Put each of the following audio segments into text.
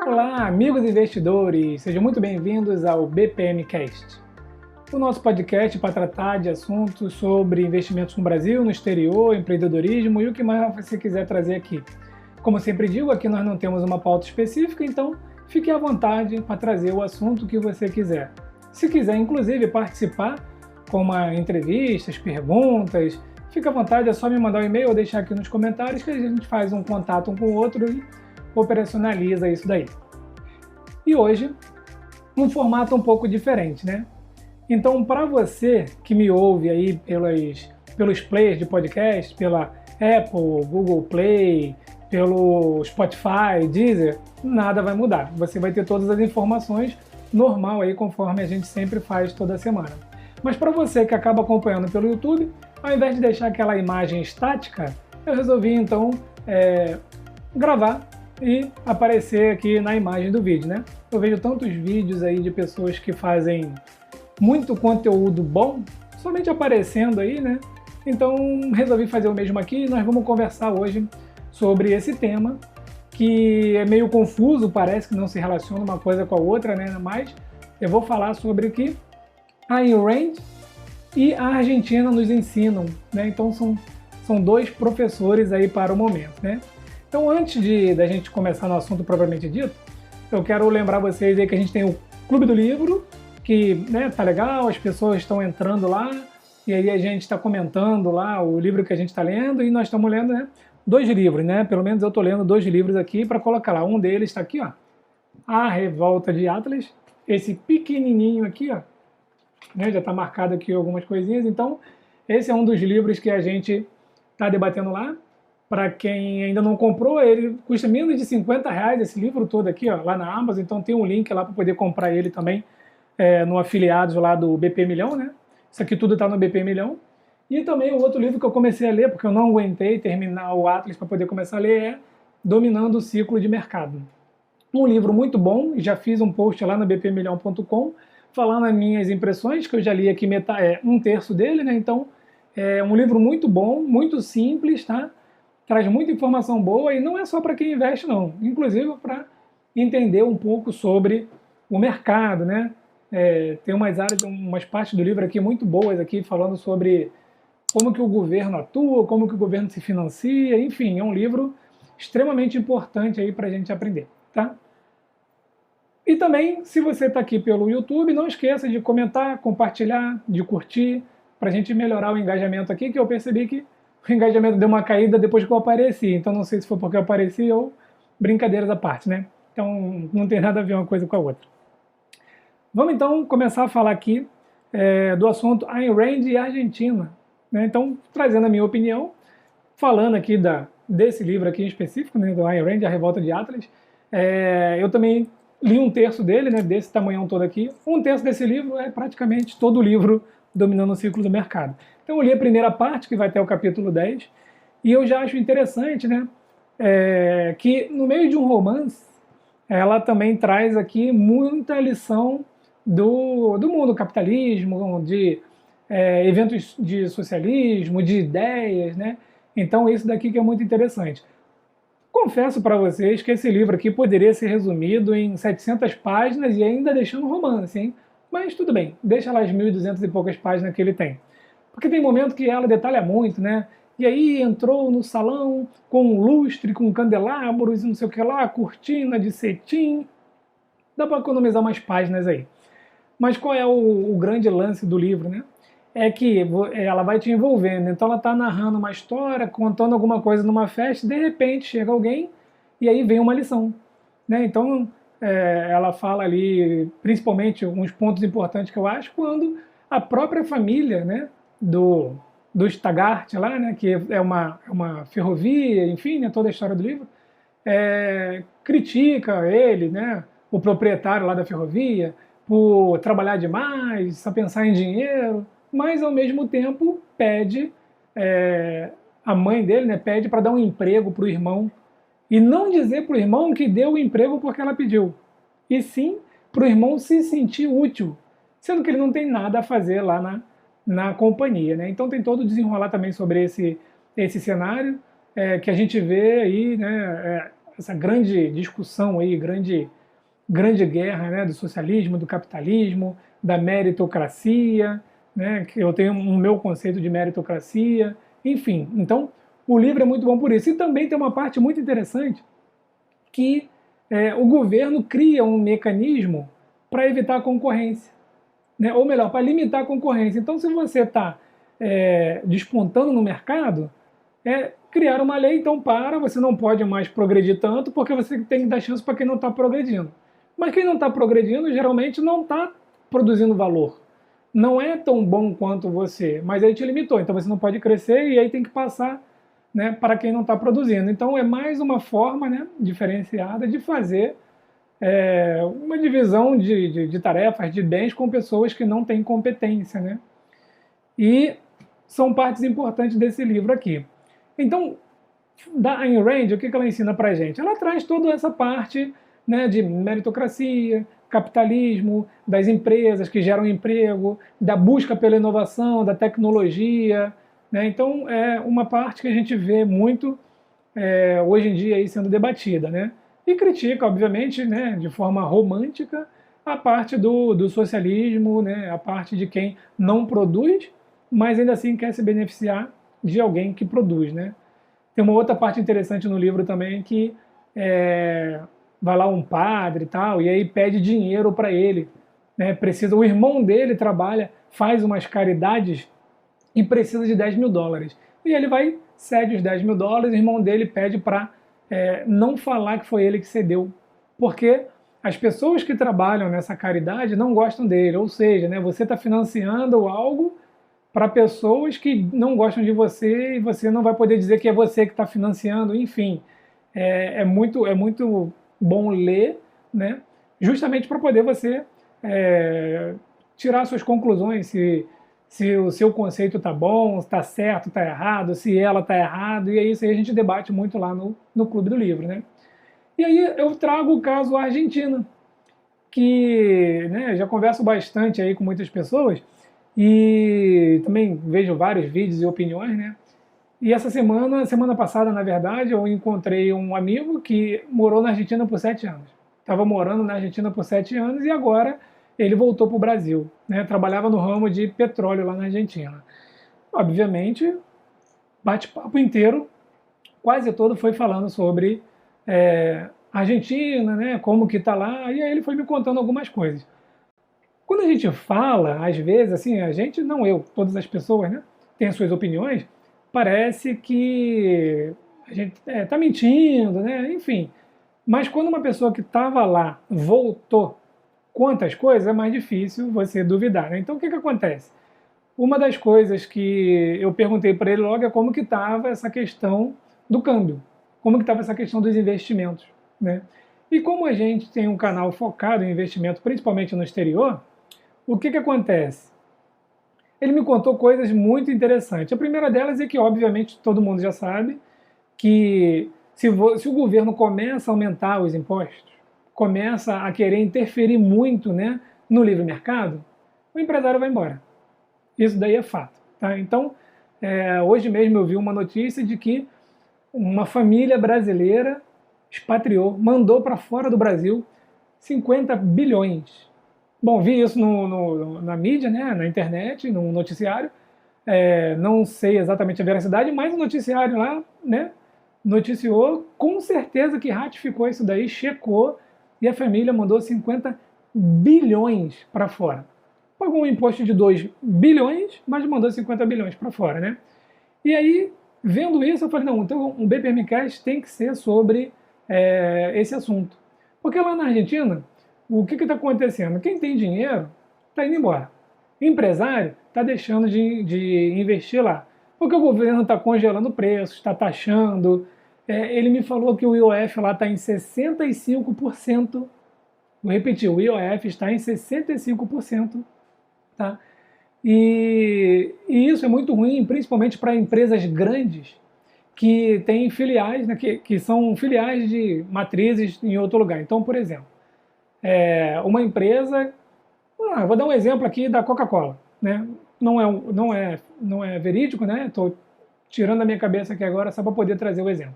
Olá, amigos investidores! Sejam muito bem-vindos ao BPMcast, o nosso podcast para tratar de assuntos sobre investimentos no Brasil, no exterior, empreendedorismo e o que mais você quiser trazer aqui. Como sempre digo, aqui nós não temos uma pauta específica, então fique à vontade para trazer o assunto que você quiser. Se quiser, inclusive, participar com uma entrevista, perguntas, fique à vontade, é só me mandar um e-mail ou deixar aqui nos comentários que a gente faz um contato um com o outro e operacionaliza isso daí. E hoje, um formato um pouco diferente, né? Então, para você que me ouve aí pelos players de podcast, pela Apple, Google Play, pelo Spotify, Deezer, nada vai mudar. Você vai ter todas as informações normal aí, conforme a gente sempre faz toda semana. Mas para você que acaba acompanhando pelo YouTube, ao invés de deixar aquela imagem estática, eu resolvi então gravar e aparecer aqui na imagem do vídeo, né? Eu vejo tantos vídeos aí de pessoas que fazem muito conteúdo bom, somente aparecendo aí, né? Então resolvi fazer o mesmo aqui e nós vamos conversar hoje sobre esse tema, que é meio confuso, parece que não se relaciona uma coisa com a outra, né? Mas eu vou falar sobre o que a Ayn Rand e a Argentina nos ensinam, né? Então são dois professores aí para o momento, né? Então, antes da gente começar no assunto propriamente dito, eu quero lembrar vocês aí que a gente tem o Clube do Livro, que tá legal, as pessoas estão entrando lá, e aí a gente está comentando lá o livro que a gente está lendo, e nós estamos lendo, né, 2 livros, né? Pelo menos eu estou lendo 2 livros aqui para colocar lá. Um deles está aqui, ó, A Revolta de Atlas, esse pequenininho aqui, ó, né, já está marcado aqui algumas coisinhas. Então, esse é um dos livros que a gente está debatendo lá. Para quem ainda não comprou, ele custa menos de R$50 esse livro todo aqui, ó, lá na Amazon. Então tem um link lá para poder comprar ele também no afiliados lá do BP Milhão, né? Isso aqui tudo está no BP Milhão. E também o outro livro que eu comecei a ler, porque eu não aguentei terminar o Atlas para poder começar a ler, é Dominando o Ciclo de Mercado. Um livro muito bom, já fiz um post lá no bpmilhão.com falando as minhas impressões, que eu já li aqui um terço dele, né? Então é um livro muito bom, muito simples, tá? Traz muita informação boa e não é só para quem investe, não. Inclusive para entender um pouco sobre o mercado, né? Tem umas partes do livro aqui muito boas aqui falando sobre como que o governo atua, como que o governo se financia, enfim, é um livro extremamente importante aí para a gente aprender, tá? E também, se você está aqui pelo YouTube, não esqueça de comentar, compartilhar, de curtir, para a gente melhorar o engajamento aqui, que eu percebi que o engajamento deu uma caída depois que eu apareci, então não sei se foi porque eu apareci ou brincadeiras à parte, né? Então não tem nada a ver uma coisa com a outra. Vamos então começar a falar aqui do assunto Ayn Rand e Argentina, né? Então, trazendo a minha opinião, falando aqui desse livro aqui em específico, né, do Ayn Rand, A Revolta de Atlas, eu também li um terço dele, né, desse tamanhão todo aqui. Um terço desse livro é praticamente todo o livro Dominando o Ciclo do Mercado. Então eu li a primeira parte, que vai até o capítulo 10, e eu já acho interessante, né, que no meio de um romance, ela também traz aqui muita lição do mundo, capitalismo, de eventos de socialismo, de ideias, né? Então isso daqui que é muito interessante. Confesso para vocês que esse livro aqui poderia ser resumido em 700 páginas e ainda deixando romance, hein? Mas tudo bem, deixa lá as 1.200 e poucas páginas que ele tem. Porque tem momento que ela detalha muito, né? E aí entrou no salão com um lustre, com candelabros e não sei o que lá, cortina de cetim. Dá para economizar umas páginas aí. Mas qual é o grande lance do livro, né? É que ela vai te envolvendo. Então ela está narrando uma história, contando alguma coisa numa festa, e de repente chega alguém e aí vem uma lição, né? Então ela fala ali, principalmente, uns pontos importantes que eu acho, quando a própria família, né, do Stagart lá, né, que é uma ferrovia, enfim, né, toda a história do livro, critica ele, né, o proprietário lá da ferrovia, por trabalhar demais, só pensar em dinheiro, mas ao mesmo tempo pede, a mãe dele, né, pede para dar um emprego para o irmão, e não dizer para o irmão que deu o emprego porque ela pediu, e sim para o irmão se sentir útil, sendo que ele não tem nada a fazer lá na companhia, né? Então tem todo o desenrolar também sobre esse cenário que a gente vê aí, né? Essa grande discussão aí, grande guerra, né? Do socialismo, do capitalismo, da meritocracia, né? Que eu tenho o meu conceito de meritocracia, enfim. Então o livro é muito bom por isso. E também tem uma parte muito interessante que o governo cria um mecanismo para evitar a concorrência, né? Ou melhor, para limitar a concorrência. Então, se você está despontando no mercado, criar uma lei, então você não pode mais progredir tanto, porque você tem que dar chance para quem não está progredindo. Mas quem não está progredindo, geralmente não está produzindo valor. Não é tão bom quanto você, mas aí te limitou, então você não pode crescer e aí tem que passar, né, para quem não está produzindo. Então é mais uma forma, né, diferenciada de fazer uma divisão de tarefas, de bens com pessoas que não têm competência, né? E são partes importantes desse livro aqui. Então, da Ayn Rand, o que ela ensina para a gente? Ela traz toda essa parte, né, de meritocracia, capitalismo, das empresas que geram emprego, da busca pela inovação, da tecnologia, né? Então, é uma parte que a gente vê muito hoje em dia aí sendo debatida, né? E critica, obviamente, né, de forma romântica, a parte do socialismo, né, a parte de quem não produz, mas ainda assim quer se beneficiar de alguém que produz, né? Tem uma outra parte interessante no livro também que vai lá um padre e tal, e aí pede dinheiro para ele, né? O irmão dele trabalha, faz umas caridades e precisa de US$ 10.000. E ele vai, cede os US$ 10.000, o irmão dele pede para não falar que foi ele que cedeu, porque as pessoas que trabalham nessa caridade não gostam dele, ou seja, né, você está financiando algo para pessoas que não gostam de você e você não vai poder dizer que é você que está financiando, enfim. É muito bom ler, né, justamente para poder você tirar suas conclusões, se o seu conceito está bom, está certo, está errado, se ela está errado, e é isso aí a gente debate muito lá no Clube do Livro, né? E aí eu trago o caso Argentina, que, né, já converso bastante aí com muitas pessoas e também vejo vários vídeos e opiniões, né? E essa semana passada, na verdade, eu encontrei um amigo que morou na Argentina por 7 anos. Estava morando na Argentina por 7 anos e agora ele voltou para o Brasil, né? Trabalhava no ramo de petróleo lá na Argentina. Obviamente, bate-papo inteiro, quase todo foi falando sobre Argentina, né? Como que está lá, e aí ele foi me contando algumas coisas. Quando a gente fala, às vezes, assim, a gente, não eu, todas as pessoas, né? Têm as suas opiniões, parece que a gente está mentindo, né? Enfim. Mas quando uma pessoa que estava lá voltou, quantas coisas, é mais difícil você duvidar, né? Então o que acontece? Uma das coisas que eu perguntei para ele logo é como que estava essa questão do câmbio, como que estava essa questão dos investimentos, né? E como a gente tem um canal focado em investimento, principalmente no exterior, o que acontece? Ele me contou coisas muito interessantes. A primeira delas é que, obviamente, todo mundo já sabe que se o governo começa a aumentar os impostos, começa a querer interferir muito, né, no livre mercado, o empresário vai embora. Isso daí é fato. Tá? Então, hoje mesmo eu vi uma notícia de que uma família brasileira expatriou, mandou para fora do Brasil 50 bilhões. Bom, vi isso na mídia, né, na internet, no noticiário. Não sei exatamente a veracidade, mas o noticiário lá, né, noticiou com certeza que ratificou isso daí, checou, e a família mandou 50 bilhões para fora. Pagou um imposto de 2 bilhões, mas mandou 50 bilhões para fora, né? E aí, vendo isso, eu falei, não, então um BPMcast tem que ser sobre esse assunto. Porque lá na Argentina, o que está acontecendo? Quem tem dinheiro está indo embora. Empresário está deixando de investir lá. Porque o governo está congelando preços, está taxando. Ele me falou que o IOF lá está em 65%. Vou repetir, o IOF está em 65%. Tá? E isso é muito ruim, principalmente para empresas grandes que têm filiais, né, que são filiais de matrizes em outro lugar. Então, por exemplo, uma empresa, vou dar um exemplo aqui da Coca-Cola, né? não é verídico, né? Estou tirando da minha cabeça aqui agora só para poder trazer o exemplo.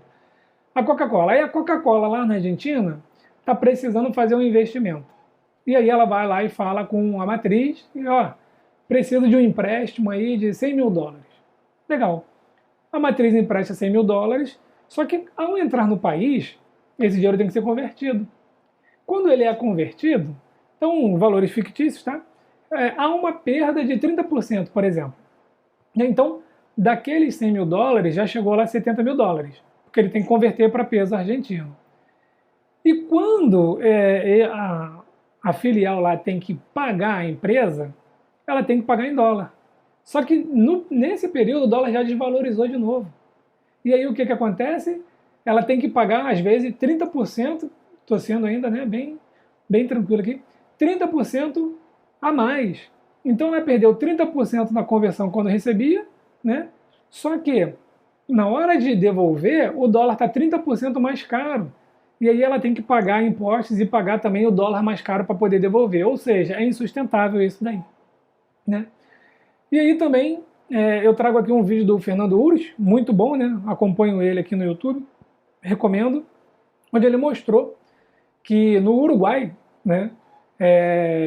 A Coca-Cola. Aí a Coca-Cola lá na Argentina está precisando fazer um investimento. E aí ela vai lá e fala com a matriz e, ó, preciso de um empréstimo aí de 100 mil dólares. Legal. A matriz empresta 100 mil dólares, só que ao entrar no país, esse dinheiro tem que ser convertido. Quando ele é convertido, então valores fictícios, tá? Há uma perda de 30%, por exemplo. Então, daqueles 100 mil dólares, já chegou lá 70 mil dólares, porque ele tem que converter para peso argentino. E quando a filial lá tem que pagar a empresa, ela tem que pagar em dólar. Só que nesse período o dólar já desvalorizou de novo. E aí o que acontece? Ela tem que pagar, às vezes, 30%, estou sendo ainda bem tranquilo aqui, 30% a mais. Então ela perdeu 30% na conversão quando recebia, né? Só que na hora de devolver, o dólar está 30% mais caro. E aí ela tem que pagar impostos e pagar também o dólar mais caro para poder devolver. Ou seja, é insustentável isso daí, né? E aí também eu trago aqui um vídeo do Fernando Urus, muito bom, né? Acompanho ele aqui no YouTube, recomendo, onde ele mostrou que no Uruguai, né,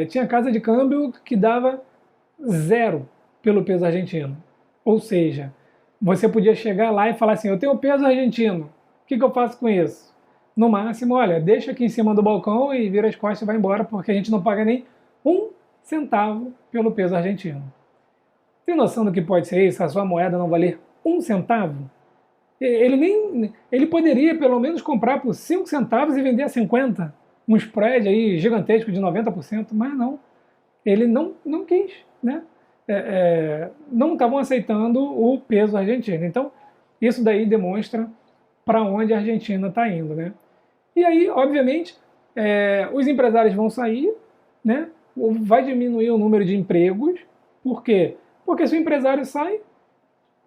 tinha casa de câmbio que dava 0 pelo peso argentino. Ou seja, você podia chegar lá e falar assim, eu tenho peso argentino, o que eu faço com isso? No máximo, olha, deixa aqui em cima do balcão e vira as costas e vai embora, porque a gente não paga nem 1 centavo pelo peso argentino. Tem noção do que pode ser isso? A sua moeda não valer 1 centavo? Ele poderia pelo menos comprar por 5 centavos e vender a 50. Um spread aí gigantesco de 90%, mas não. Ele não quis, né? Não estavam aceitando o peso argentino. Então, isso daí demonstra para onde a Argentina está indo, né? E aí, obviamente, os empresários vão sair, né? Vai diminuir o número de empregos. Por quê? Porque se o empresário sai,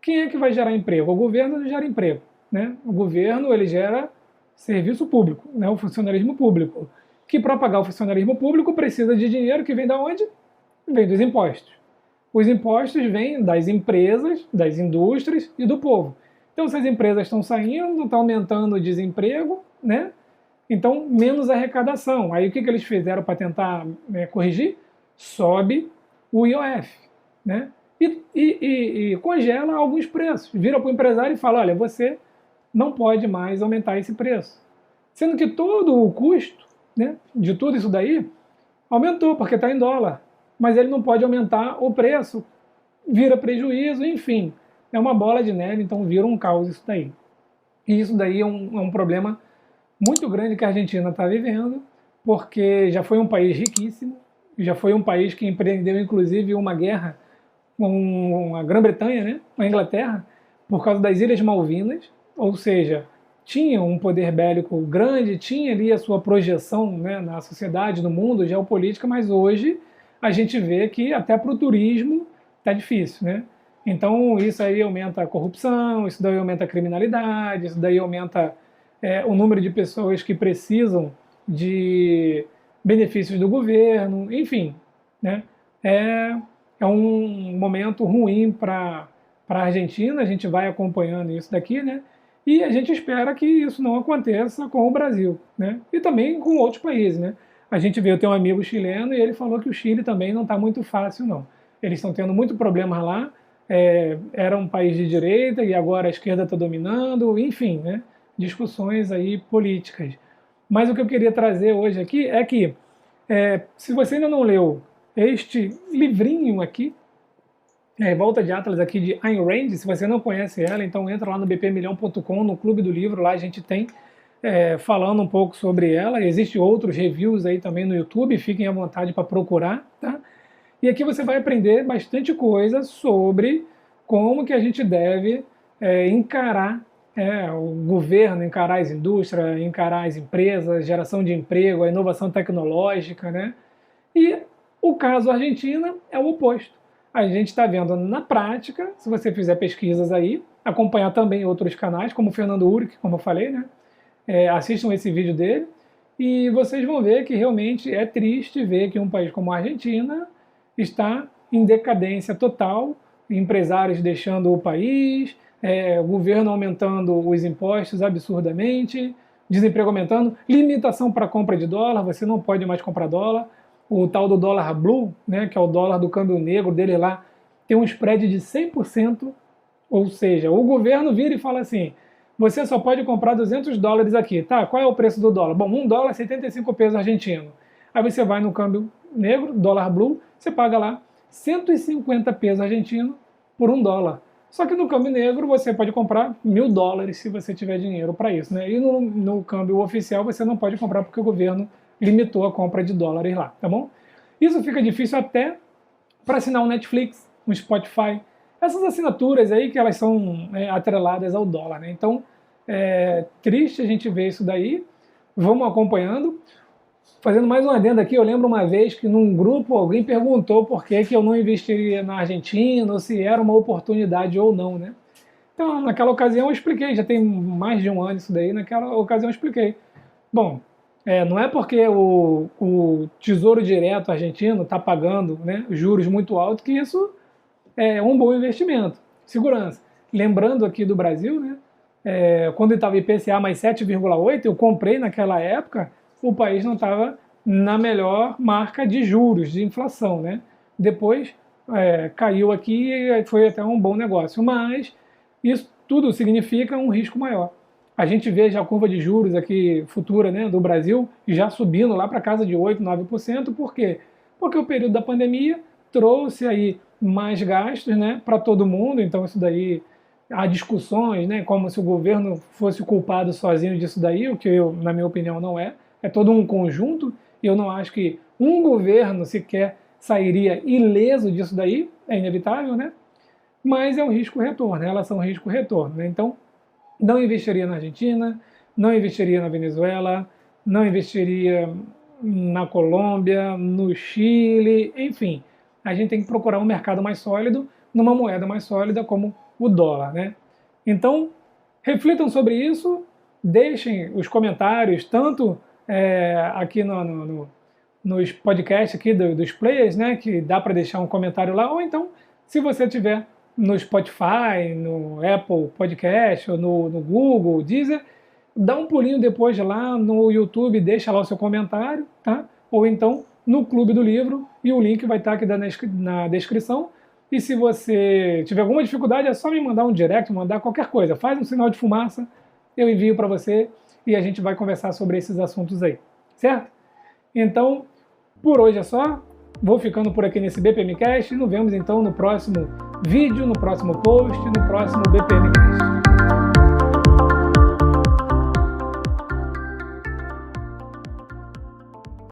quem é que vai gerar emprego? O governo gera emprego, né? O governo ele gera serviço público, né? O funcionalismo público, que para pagar o funcionalismo público precisa de dinheiro que vem da onde? Vem dos impostos. Os impostos vêm das empresas, das indústrias e do povo. Então, se as empresas estão saindo, está aumentando o desemprego, né? Então, menos arrecadação. Aí, o que eles fizeram para tentar corrigir? Sobe o IOF, né? E congela alguns preços. Vira para o empresário e fala, olha, você não pode mais aumentar esse preço. Sendo que todo o custo, né, de tudo isso daí aumentou, porque está em dólar. Mas ele não pode aumentar o preço, vira prejuízo, enfim. É uma bola de neve, então vira um caos isso daí. E isso daí é um problema muito grande que a Argentina está vivendo, porque já foi um país riquíssimo, já foi um país que empreendeu inclusive uma guerra com a Grã-Bretanha, né, com a Inglaterra, por causa das Ilhas Malvinas, ou seja, tinha um poder bélico grande, tinha ali a sua projeção, né, na sociedade, no mundo, geopolítica, mas hoje a gente vê que até para o turismo está difícil, né? Então isso aí aumenta a corrupção, isso daí aumenta a criminalidade, isso daí aumenta o número de pessoas que precisam de benefícios do governo, enfim, né? É um momento ruim para a Argentina, a gente vai acompanhando isso daqui, né? E a gente espera que isso não aconteça com o Brasil, né? E também com outros países, né? A gente vê, eu tenho um amigo chileno e ele falou que o Chile também não está muito fácil, não. Eles estão tendo muito problemas lá, era um país de direita e agora a esquerda está dominando, enfim, né? Discussões aí políticas. Mas o que eu queria trazer hoje aqui é que, se você ainda não leu este livrinho aqui, Volta de Atlas aqui de Ayn Rand, se você não conhece ela, então entra lá no bpmilhão.com, no Clube do Livro, lá a gente tem falando um pouco sobre ela. Existem outros reviews aí também no YouTube, fiquem à vontade para procurar, tá? E aqui você vai aprender bastante coisa sobre como que a gente deve encarar o governo, encarar as indústrias, encarar as empresas, geração de emprego, a inovação tecnológica, né? E o caso Argentina é o oposto. A gente está vendo na prática, se você fizer pesquisas aí, acompanhar também outros canais, como o Fernando Urich, como eu falei, né? Assistam esse vídeo dele, e vocês vão ver que realmente é triste ver que um país como a Argentina está em decadência total, empresários deixando o país, o governo aumentando os impostos absurdamente, desemprego aumentando, limitação para compra de dólar, você não pode mais comprar dólar, o tal do dólar blue, né, que é o dólar do câmbio negro dele lá, tem um spread de 100%, ou seja, o governo vira e fala assim, você só pode comprar $200 aqui, tá? Qual é o preço do dólar? Bom, $1 é 75 pesos argentinos. Aí você vai no câmbio negro, dólar blue, você paga lá 150 pesos argentinos por $1. Só que no câmbio negro você pode comprar $1.000 se você tiver dinheiro para isso, né? E no câmbio oficial você não pode comprar porque o governo limitou a compra de dólares lá, tá bom? Isso fica difícil até para assinar um Netflix, um Spotify, essas assinaturas aí que elas são atreladas ao dólar, né? Então, é triste a gente ver isso daí, vamos acompanhando. Fazendo mais um adendo aqui, eu lembro uma vez que num grupo alguém perguntou por que eu não investiria na Argentina, ou se era uma oportunidade ou não, né? Então, naquela ocasião eu expliquei, já tem mais de um ano isso daí, naquela ocasião eu expliquei. Bom, não é porque o Tesouro Direto argentino está pagando, né, juros muito altos que isso é um bom investimento. Segurança. Lembrando aqui do Brasil, né, quando estava IPCA mais 7,8, eu comprei naquela época, o país não estava na melhor marca de juros, de inflação, né? Depois caiu aqui e foi até um bom negócio, mas isso tudo significa um risco maior. A gente vê já a curva de juros aqui futura, né, do Brasil já subindo lá para casa de 8%, 9%, por quê? Porque o período da pandemia trouxe aí mais gastos, né, para todo mundo, então isso daí há discussões, né, como se o governo fosse culpado sozinho disso daí, o que eu, na minha opinião, não é. É todo um conjunto, e eu não acho que um governo sequer sairia ileso disso daí, é inevitável, né? Mas é um risco-retorno, relação risco-retorno, né? Então, não investiria na Argentina, não investiria na Venezuela, não investiria na Colômbia, no Chile, enfim. A gente tem que procurar um mercado mais sólido, numa moeda mais sólida como o dólar, né? Então, reflitam sobre isso, deixem os comentários, tanto aqui nos podcasts aqui dos players, né, que dá para deixar um comentário lá, ou então, se você tiver no Spotify, no Apple Podcast, ou no Google, Deezer, dá um pulinho depois lá no YouTube, deixa lá o seu comentário, tá? Ou então no Clube do Livro, e o link vai estar aqui na descrição. E se você tiver alguma dificuldade, é só me mandar um direct, mandar qualquer coisa. Faz um sinal de fumaça, eu envio para você e a gente vai conversar sobre esses assuntos aí, certo? Então, por hoje é só. Vou ficando por aqui nesse BPMcast e nos vemos então no próximo vídeo, no próximo post, no próximo BPMcast.